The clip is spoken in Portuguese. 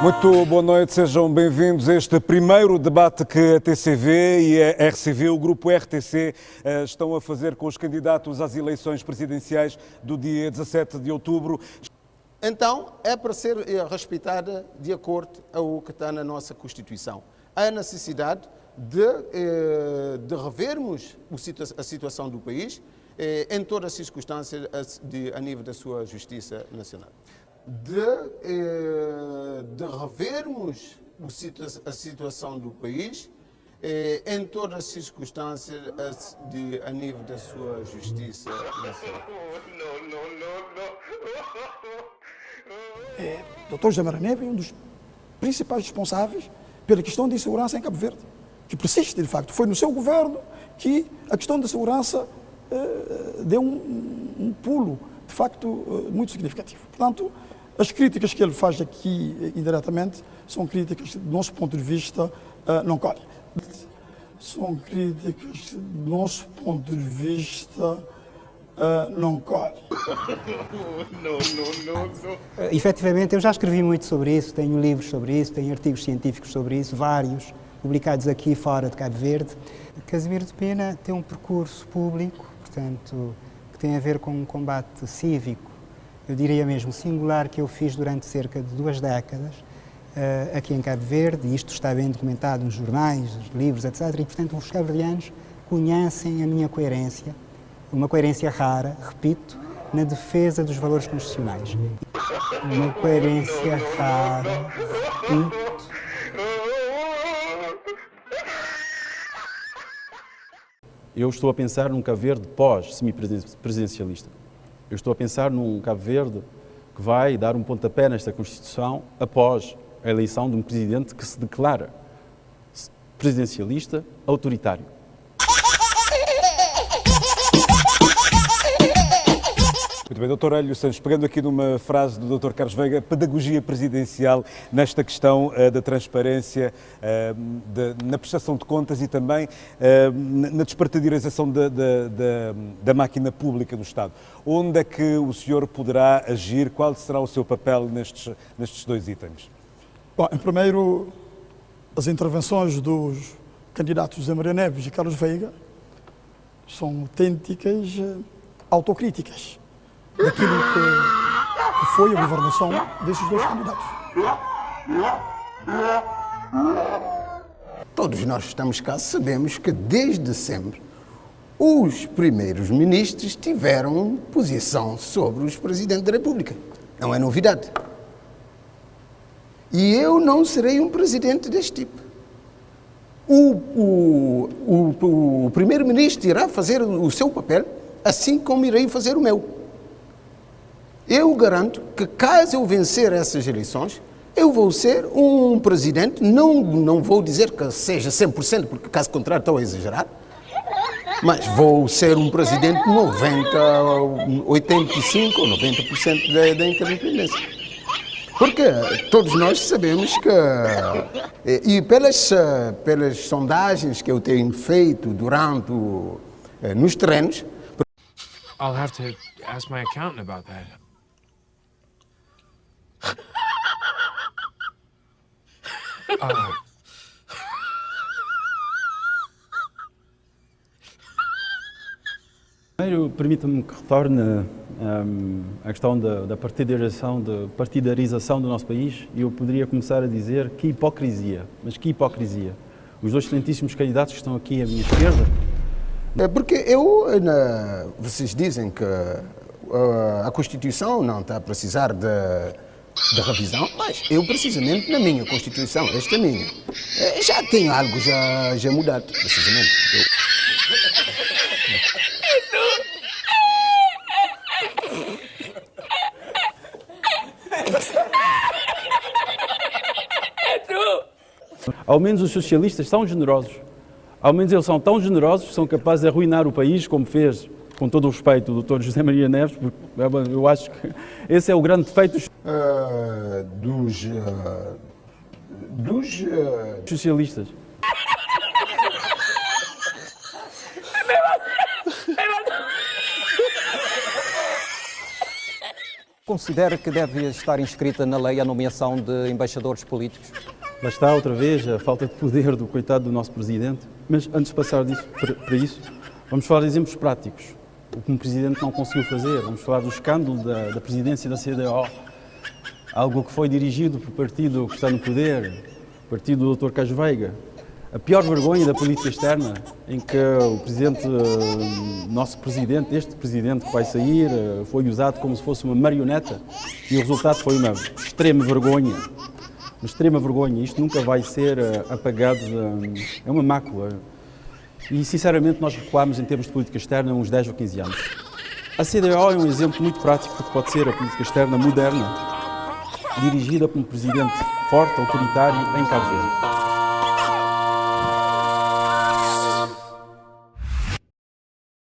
Muito boa noite, sejam bem-vindos a este primeiro debate que a TCV e a RCV, o grupo RTC, estão a fazer com os candidatos às eleições presidenciais do dia 17 de outubro. Então, é para ser respeitada de acordo com o que está na nossa Constituição. Há a necessidade de revermos a situação do país em todas as circunstâncias a nível da sua justiça nacional. De revermos a situação do país em todas as circunstâncias a nível da sua justiça nacional. Dr. José Maria Neves é um dos principais responsáveis pela questão de insegurança em Cabo Verde, que persiste de facto. Foi no seu governo que a questão da segurança deu um pulo, de facto, muito significativo. Portanto, as críticas que ele faz aqui indiretamente são críticas, do nosso ponto de vista, não colhem. São críticas, do nosso ponto de vista, não colhem. Efetivamente, eu já escrevi muito sobre isso, tenho livros sobre isso, tenho artigos científicos sobre isso, vários, publicados aqui e fora de Cabo Verde. Casimiro de Pena tem um percurso público, portanto, que tem a ver com um combate cívico, eu diria mesmo singular, que eu fiz durante cerca de 2 décadas, aqui em Cabo Verde, e isto está bem documentado nos jornais, nos livros, etc. E, portanto, os cabo-verdianos conhecem a minha coerência, uma coerência rara, repito, na defesa dos valores constitucionais. Uma coerência rara, repito. Eu estou a pensar num Cabo Verde pós-semipresidencialista. Eu estou a pensar num Cabo Verde que vai dar um pontapé nesta Constituição após a eleição de um presidente que se declara presidencialista autoritário. Muito bem, Dr. Hélio Santos, pegando aqui numa frase do Dr. Carlos Veiga, pedagogia presidencial nesta questão da transparência, na prestação de contas e também na despartidarização da máquina pública do Estado. Onde é que o senhor poderá agir? Qual será o seu papel nestes 2 itens? Bom, em primeiro, as intervenções dos candidatos José Maria Neves e Carlos Veiga são autênticas autocríticas daquilo que foi a governação desses 2 candidatos. Todos nós que estamos cá sabemos que desde sempre os primeiros ministros tiveram posição sobre os presidentes da República. Não é novidade. E eu não serei um presidente deste tipo. O primeiro-ministro irá fazer o seu papel, assim como irei fazer o meu. Eu garanto que, caso eu vencer essas eleições, eu vou ser um presidente, não vou dizer que seja 100%, porque caso contrário estou a exagerar, mas vou ser um presidente 85% ou 90% da independência. Porque todos nós sabemos que, e pelas sondagens que eu tenho feito nos treinos... I'll have to ask my accountant about that. Primeiro, permita-me que retorne à questão da partidarização do nosso país, e eu poderia começar a dizer que hipocrisia, mas que hipocrisia. Os 2 excelentíssimos candidatos que estão aqui à minha esquerda. Porque vocês dizem que a Constituição não está a precisar de revisão, mas eu precisamente na minha Constituição, esta é minha, já tenho algo já mudado, precisamente. Ao menos os socialistas são generosos. Ao menos eles são tão generosos que são capazes de arruinar o país, como fez, com todo o respeito, o Dr. José Maria Neves, porque eu acho que esse é o grande defeito dos socialistas. considera que deve estar inscrita na lei a nomeação de embaixadores políticos? Lá está outra vez a falta de poder do coitado do nosso Presidente. Mas antes de passar disso, para isso, vamos falar de exemplos práticos. O que um Presidente não conseguiu fazer. Vamos falar do escândalo da presidência da CDAO. Algo que foi dirigido pelo partido que está no poder, o partido do Dr. Carlos Veiga. A pior vergonha da política externa, em que o Presidente, nosso Presidente, este Presidente que vai sair, foi usado como se fosse uma marioneta e o resultado foi uma extrema vergonha. Uma extrema vergonha. Isto nunca vai ser apagado. É uma mácula. E, sinceramente, nós recuamos em termos de política externa uns 10 ou 15 anos. A CDAO é um exemplo muito prático do que pode ser a política externa moderna, dirigida por um Presidente forte, autoritário, em Cabo Verde.